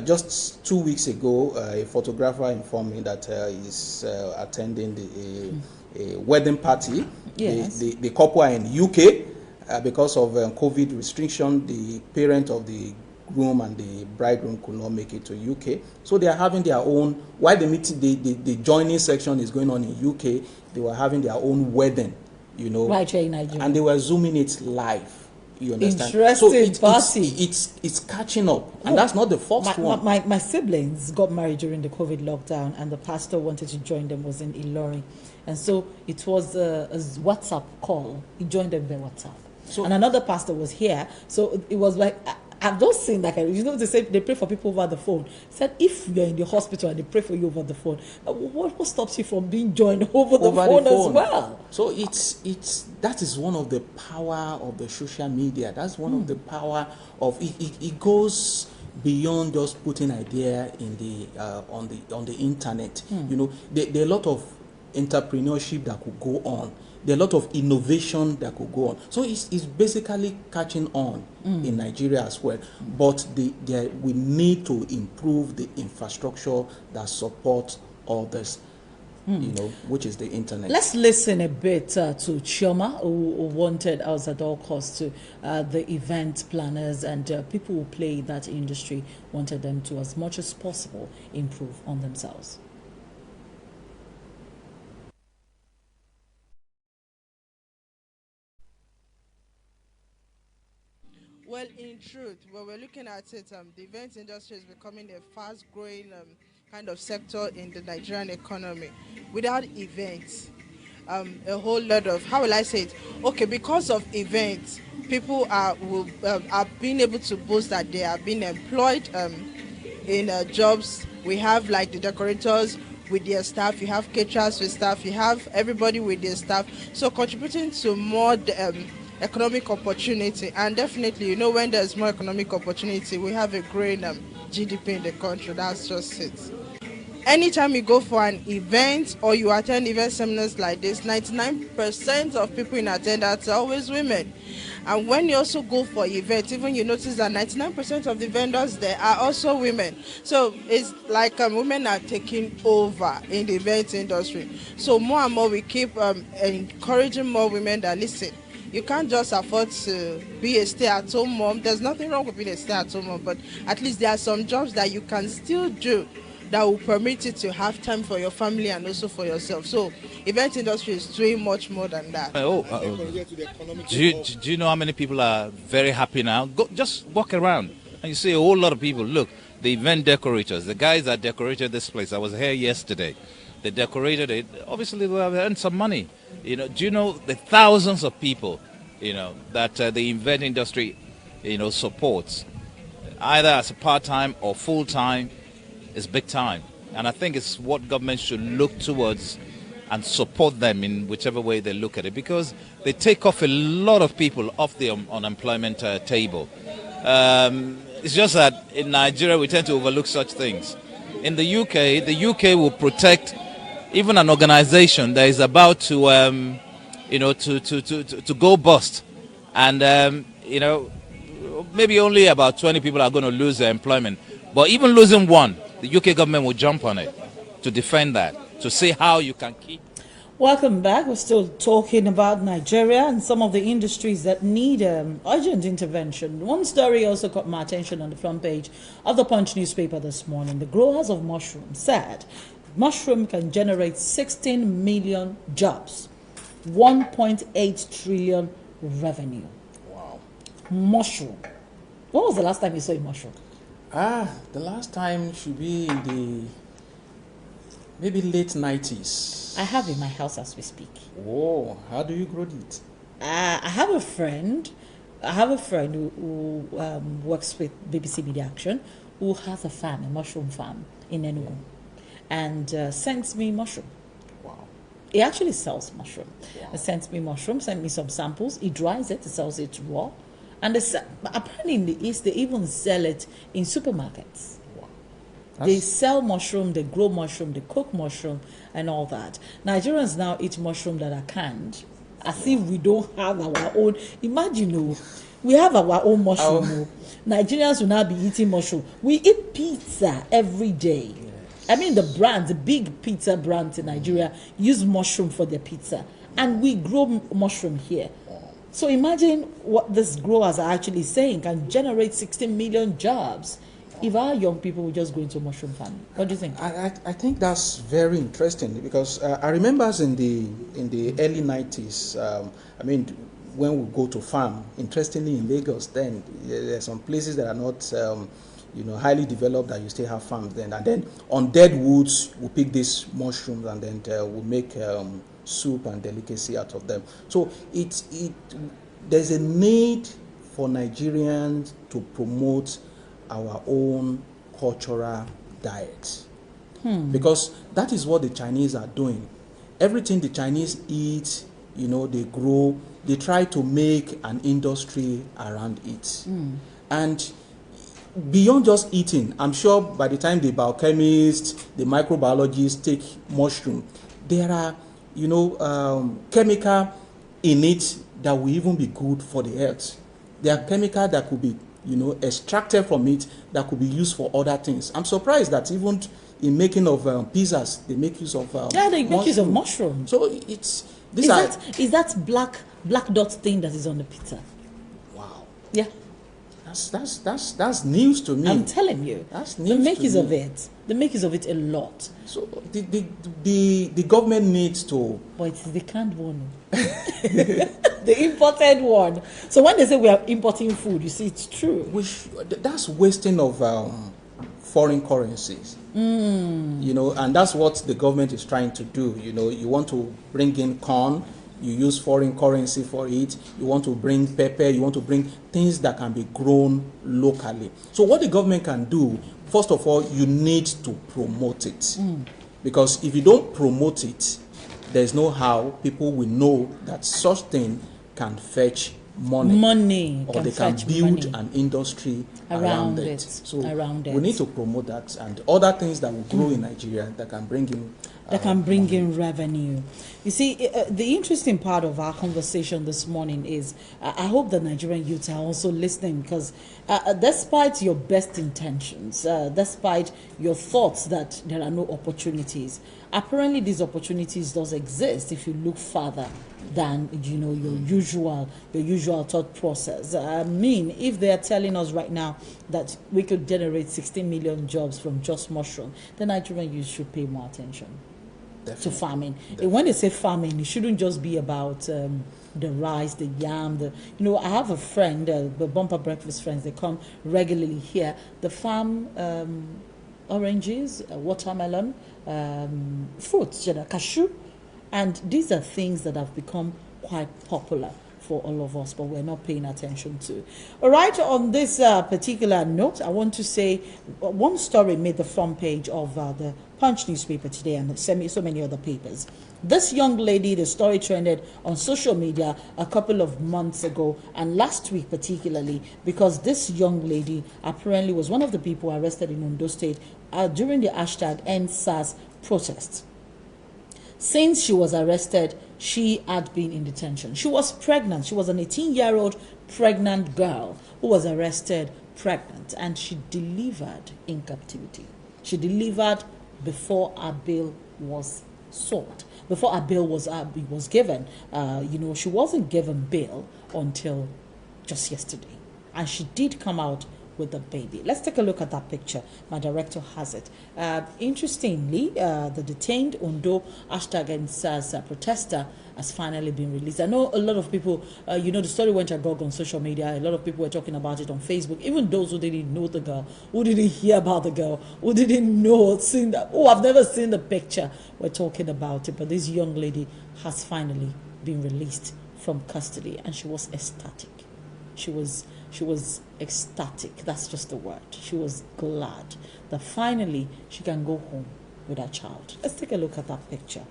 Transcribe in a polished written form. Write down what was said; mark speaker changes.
Speaker 1: Just 2 weeks ago, a photographer informed me that he's attending a wedding party.
Speaker 2: Yes.
Speaker 1: The couple are in UK. Because of COVID restriction, the parent of the groom and the bridegroom could not make it to UK. So they are having their own, while the meeting, the joining section is going on in UK, they were having their own wedding,
Speaker 2: Right here in Nigeria.
Speaker 1: and they were zooming it live. You understand?
Speaker 2: Interesting
Speaker 1: so
Speaker 2: party.
Speaker 1: It's catching up, and that's not the first one.
Speaker 2: My siblings got married during the COVID lockdown, and the pastor wanted to join them, was in Ilorin. And so it was a WhatsApp call. He joined them by WhatsApp. And another pastor was here. So it was like, I've just seen that, they say they pray for people over the phone. Said if you're in the hospital and they pray for you over the phone, what stops you from being joined over the phone as well?
Speaker 1: So that is one of the power of the social media. That's one of the power of it goes beyond just putting idea in the on the internet. There are a lot of entrepreneurship that could go on. There are a lot of innovation that could go on. So it's basically catching on in Nigeria as well. But we need to improve the infrastructure that supports all this, which is the internet.
Speaker 2: Let's listen a bit to Chioma, who wanted us at all costs to the event planners and people who play that industry, wanted them to, as much as possible, improve on themselves.
Speaker 3: Well, in truth, when we're looking at it, the event industry is becoming a fast-growing kind of sector in the Nigerian economy. Without events, a whole lot of, how will I say it? Okay, because of events, people are being able to boast that they are being employed in jobs. We have like the decorators with their staff, you have caterers with staff, you have everybody with their staff. So contributing to more economic opportunity, and definitely, when there's more economic opportunity, we have a growing GDP in the country. That's just it. Anytime you go for an event or you attend event seminars like this, 99% of people in attendance are always women. And when you also go for events, even you notice that 99% of the vendors there are also women. So it's like women are taking over in the event industry. So more and more we keep encouraging more women that, listen, you can't just afford to be a stay-at-home mom. There's nothing wrong with being a stay-at-home mom, but at least there are some jobs that you can still do that will permit you to have time for your family and also for yourself. So event industry is doing much more than that.
Speaker 4: Do you know how many people are very happy now? Just walk around and you see a whole lot of people. Look, the event decorators, the guys that decorated this place. I was here yesterday. They decorated it. Obviously, they have earned some money. Do you know the thousands of people, that the event industry, supports, either as a part-time or full-time, is big time. And I think it's what government should look towards and support them in whichever way they look at it, because they take off a lot of people off the unemployment table. It's just that in Nigeria, we tend to overlook such things. In the UK will protect even an organization that is about to, to go bust, and maybe only about 20 people are going to lose their employment. But even losing one, the UK government will jump on it to defend that, to see how you can keep.
Speaker 2: Welcome back. We're still talking about Nigeria and some of the industries that need urgent intervention. One story also caught my attention on the front page of the Punch newspaper this morning. The growers of mushroom said mushroom can generate 16 million jobs, 1.8 trillion revenue.
Speaker 1: Wow.
Speaker 2: Mushroom. When was the last time you saw a mushroom?
Speaker 1: The last time should be in the maybe late 90s.
Speaker 2: I have in my house as we speak.
Speaker 1: Oh, how do you grow it?
Speaker 2: I have a friend who works with BBC Media Action, who has a farm, a mushroom farm in Enugu, and sends me mushroom.
Speaker 1: Wow.
Speaker 2: He actually sells mushroom.
Speaker 1: Wow.
Speaker 2: He sends me mushroom, sends me some samples. He dries it, he sells it raw. And apparently in the East, they even sell it in supermarkets.
Speaker 1: Wow.
Speaker 2: They sell mushroom, they grow mushroom, they cook mushroom, and all that. Nigerians now eat mushroom that are canned, as if we don't have our own. Imagine, We have our own mushroom. Nigerians will now be eating mushroom. We eat pizza every day. Yes. I mean, the big pizza brands in Nigeria use mushroom for their pizza. And we grow mushroom here. So imagine what these growers are actually saying can generate 16 million jobs if our young people will just go into mushroom farming. What do you think?
Speaker 1: I think that's very interesting because I remember in the early 90s, I mean, when we go to farm, interestingly in Lagos, then there are some places that are not, highly developed that you still have farms then. And then on dead woods, we pick these mushrooms and then we make soup and delicacy out of them. So there's a need for Nigerians to promote our own cultural diet. Because that is what the Chinese are doing. Everything the Chinese eat, they grow, they try to make an industry around it. And beyond just eating, I'm sure by the time the biochemists, the microbiologists take mushroom, there are, chemical in it that will even be good for the health. There are chemicals that could be, extracted from it that could be used for other things. I'm surprised that even in making of pizzas, they make use of
Speaker 2: they make use of mushroom.
Speaker 1: So it's
Speaker 2: is that black dot thing that is on the pizza?
Speaker 1: Wow.
Speaker 2: Yeah.
Speaker 1: That's news to me.
Speaker 2: I'm telling you.
Speaker 1: That's news.
Speaker 2: They make use of it. They make use of it a lot.
Speaker 1: So the government needs to.
Speaker 2: But it's the canned one. The imported one. So when they say we are importing food, you see, it's true.
Speaker 1: That's wasting of foreign currencies. And that's what the government is trying to do. You want to bring in corn, you use foreign currency for it. You want to bring pepper, you want to bring things that can be grown locally. So what the government can do, first of all, you need to promote it. Because if you don't promote it, there's no how people will know that such thing can fetch money or they can build an industry around it. So we need to promote that and other things that will grow in Nigeria that can bring in
Speaker 2: revenue. You see, the interesting part of our conversation this morning is I hope the Nigerian youths are also listening because despite your best intentions, despite your thoughts that there are no opportunities, apparently these opportunities does exist if you look further than your usual thought process. I mean, if they are telling us right now that we could generate 16 million jobs from just mushroom, then Nigerian youth should pay more attention to farming. And when they say farming, it shouldn't just be about the rice, the yam. I have a friend, the Bumper Breakfast friends. They come regularly here. The farm oranges, watermelon, fruits, cashew. And these are things that have become quite popular for all of us, but we're not paying attention to. All right, on this particular note, I want to say one story made the front page of the Punch newspaper today and so many other papers. This young lady, the story trended on social media a couple of months ago and last week particularly because this young lady apparently was one of the people arrested in Ondo State during the #EndSARS protests. Since she was arrested, she had been in detention. She was pregnant. She was an 18-year-old pregnant girl who was arrested pregnant, and she delivered in captivity. She delivered before her bail was sought, before her bail was given. She wasn't given bail until just yesterday, and she did come out with the baby. Let's take a look at that picture. My director has it. Interestingly, the detained Ondo #EndSARS protester has finally been released. I know a lot of people, the story went agog on social media. A lot of people were talking about it on Facebook. Even those who didn't know the girl, who didn't hear about the girl, who didn't know, I've never seen the picture, were talking about it. But this young lady has finally been released from custody, and she was ecstatic. She was ecstatic. That's just the word. She was glad that finally she can go home with her child. Let's take a look at that picture.